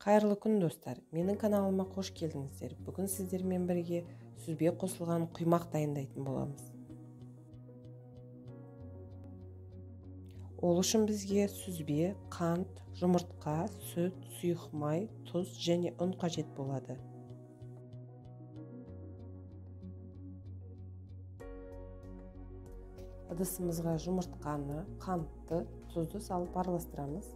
Қайырлы күн достар, менің каналыма қош келдіңіздер. Бүгін сіздермен бірге сүзбе қосылған құймақ дайындайтын боламыз. Ол үшін бізге сүзбе, қант, жұмыртқа, сүт, сұйық май, тұз және ұн қажет болады. Ыдысымызға жұмыртқаны, қантты, тұзды салып араластырамыз.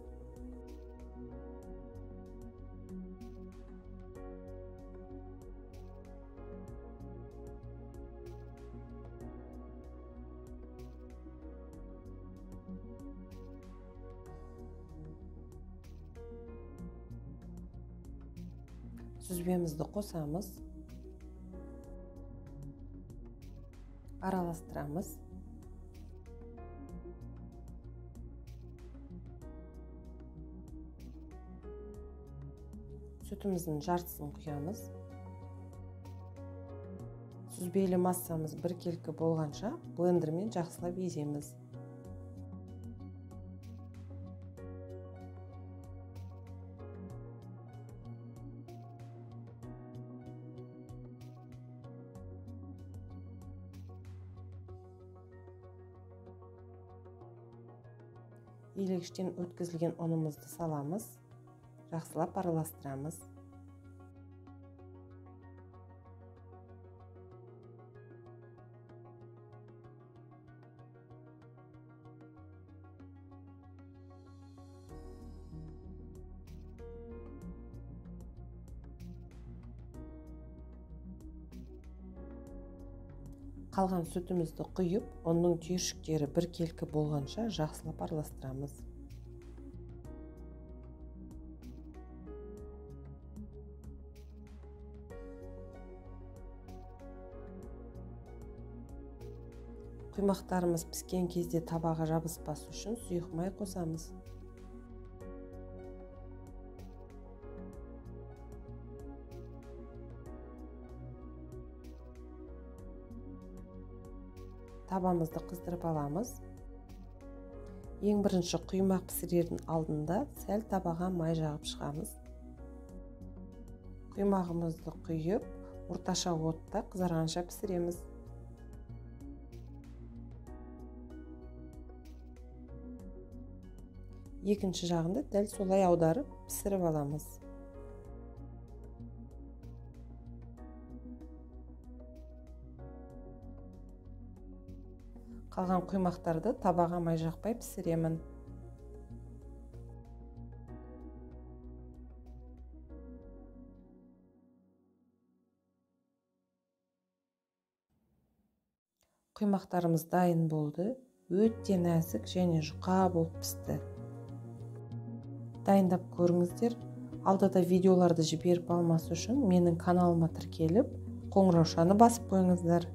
Сүзбемізді қосамыз, араластырамыз. Сүтіміздің жартысын құямыз. Сүзбелі массамыз біркелкі болғанша блендермен жақсылап еземіз. Елегіштен өткізілген ұнымызды саламыз, жақсылап араластырамыз. Қалған сүтімізді құйып, оның түйіршіктері біркелкі болғанша жақсылап араластырамыз. Құймақтарымыз піскен кезде табаға жабыспас үшін сұйық май қосамыз. Табамызды қыздырып аламыз. Ең бірінші құймақ пісірердің алдында сәл табаға май жағып шығамыз. Құймағымызды құйып, орташа отта қызарғанша пісіреміз. Екінші жағында дәл солай аударып пісіріп аламыз. Қалған құймақтарды табаға май жақпай пісіремін. Құймақтарымыз дайын болды. Өте нәзік және жұқа болып пісті. Дайындап көріңіздер. Алдыда видеоларды жіберіп алмас үшін менің каналыма тіркеліп, қоңыраушаны басып қойыңыздар.